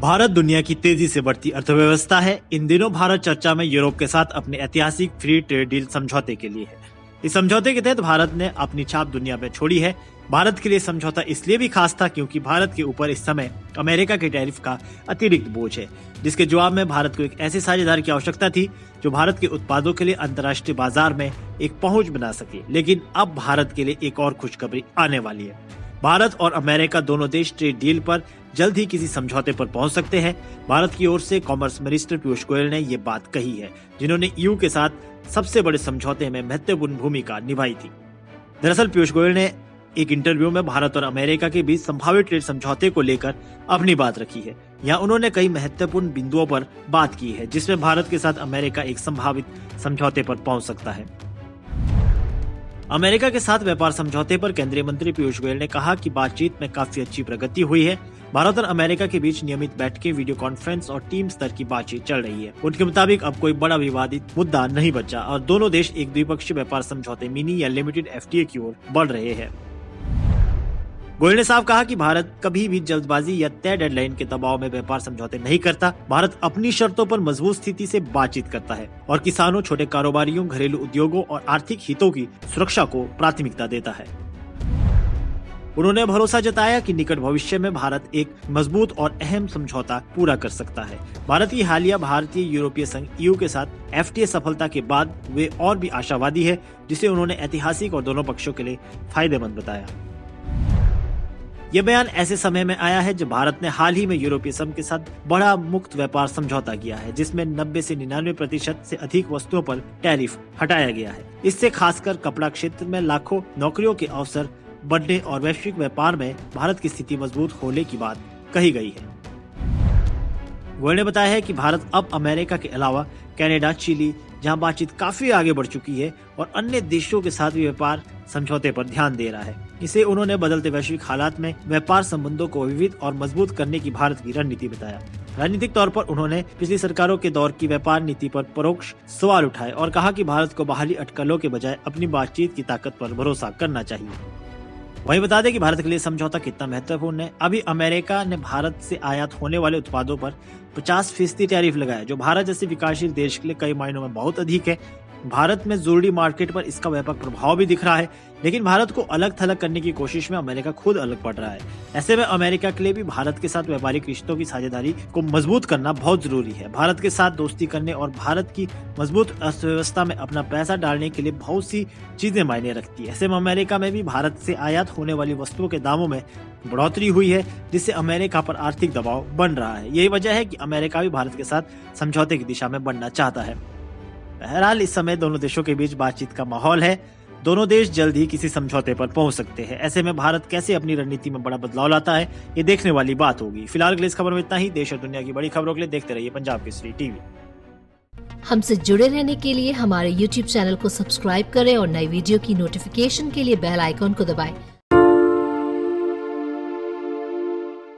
भारत दुनिया की तेजी से बढ़ती अर्थव्यवस्था है। इन दिनों भारत चर्चा में यूरोप के साथ अपने ऐतिहासिक फ्री ट्रेड डील समझौते के लिए है। इस समझौते के तहत भारत ने अपनी छाप दुनिया में छोड़ी है। भारत के लिए समझौता इसलिए भी खास था क्योंकि भारत के ऊपर इस समय अमेरिका के टैरिफ का अतिरिक्त बोझ है, जिसके जवाब में भारत को एक ऐसे साझेदार की आवश्यकता थी जो भारत के उत्पादों के लिए अंतर्राष्ट्रीय बाजार में एक पहुंच बना सके। लेकिन अब भारत के लिए एक और खुशखबरी आने वाली है। भारत और अमेरिका दोनों देश ट्रेड डील पर जल्द ही किसी समझौते पर पहुंच सकते हैं। भारत की ओर से कॉमर्स मिनिस्टर पीयूष गोयल ने ये बात कही है, जिन्होंने ईयू के साथ सबसे बड़े समझौते में महत्वपूर्ण भूमिका निभाई थी। दरअसल पीयूष गोयल ने एक इंटरव्यू में भारत और अमेरिका के बीच संभावित ट्रेड समझौते को लेकर अपनी बात रखी है। यहाँ उन्होंने कई महत्वपूर्ण बिंदुओं पर बात की है, जिसमें भारत के साथ अमेरिका एक संभावित समझौते पर पहुंच सकता है। अमेरिका के साथ व्यापार समझौते पर केंद्रीय मंत्री पीयूष गोयल ने कहा कि बातचीत में काफी अच्छी प्रगति हुई है। भारत और अमेरिका के बीच नियमित बैठकें, वीडियो कॉन्फ्रेंस और टीम स्तर की बातचीत चल रही है। उनके मुताबिक अब कोई बड़ा विवादित मुद्दा नहीं बचा और दोनों देश एक द्विपक्षीय व्यापार समझौते मिनी या लिमिटेड एफटीए की ओर बढ़ रहे हैं। गोयल ने साफ कहा कि भारत कभी भी जल्दबाजी या तय डेडलाइन के दबाव में व्यापार समझौते नहीं करता। भारत अपनी शर्तों पर मजबूत स्थिति से बातचीत करता है और किसानों, छोटे कारोबारियों, घरेलू उद्योगों और आर्थिक हितों की सुरक्षा को प्राथमिकता देता है। उन्होंने भरोसा जताया कि निकट भविष्य में भारत एक मजबूत और अहम समझौता पूरा कर सकता है। भारत की हालिया भारतीय यूरोपीय संघ ईयू के साथ एफटीए सफलता के बाद वे और भी आशावादी है, जिसे उन्होंने ऐतिहासिक और दोनों पक्षों के लिए फायदेमंद बताया। यह बयान ऐसे समय में आया है जब भारत ने हाल ही में यूरोपीय संघ के साथ बड़ा मुक्त व्यापार समझौता किया है, जिसमें 90 से 99% से अधिक वस्तुओं पर टैरिफ हटाया गया है। इससे खासकर कपड़ा क्षेत्र में लाखों नौकरियों के अवसर बढ़ने और वैश्विक व्यापार में भारत की स्थिति मजबूत होने की बात कही गई है। गोयल ने बताया है कि भारत अब अमेरिका के अलावा कनाडा, चिली, जहां बातचीत काफी आगे बढ़ चुकी है, और अन्य देशों के साथ भी व्यापार समझौते पर ध्यान दे रहा है। इसे उन्होंने बदलते वैश्विक हालात में व्यापार संबंधों को विविध और मजबूत करने की भारत की रणनीति बताया। राजनीतिक तौर पर उन्होंने पिछली सरकारों के दौर की व्यापार नीति पर परोक्ष सवाल उठाए और कहा कि भारत को बाहरी अटकलों के बजाय अपनी बातचीत की ताकत पर भरोसा करना चाहिए। वहीं बता दें कि भारत के लिए समझौता कितना महत्वपूर्ण है। अभी अमेरिका ने भारत से आयात होने वाले उत्पादों पर 50% टैरिफ लगाया, जो भारत जैसे विकासशील देश के लिए कई मायनों में बहुत अधिक है। भारत में जरूरी मार्केट पर इसका व्यापक प्रभाव भी दिख रहा है, लेकिन भारत को अलग थलग करने की कोशिश में अमेरिका खुद अलग पड़ रहा है। ऐसे में अमेरिका के लिए भी भारत के साथ व्यापारिक रिश्तों की साझेदारी को मजबूत करना बहुत जरूरी है। भारत के साथ दोस्ती करने और भारत की मजबूत अर्थव्यवस्था में अपना पैसा डालने के लिए बहुत सी चीजें मायने रखती है। ऐसे में अमेरिका में भी भारत से आयात होने वाली वस्तुओं के दामों में बढ़ोतरी हुई है, जिससे अमेरिका पर आर्थिक दबाव बन रहा है। यही वजह है कि अमेरिका भी भारत के साथ समझौते की दिशा में बढ़ना चाहता है। बहरहाल इस समय दोनों देशों के बीच बातचीत का माहौल है। दोनों देश जल्द ही किसी समझौते पर पहुंच सकते हैं। ऐसे में भारत कैसे अपनी रणनीति में बड़ा बदलाव लाता है, ये देखने वाली बात होगी। फिलहाल के लिए इस खबर में इतना ही। देश और दुनिया की बड़ी खबरों के लिए देखते रहिए पंजाब केसरी टीवी। हमसे जुड़े रहने के लिए हमारे YouTube चैनल को सब्सक्राइब करें और नई वीडियो की नोटिफिकेशन के लिए बेल आइकॉन को दबाएं।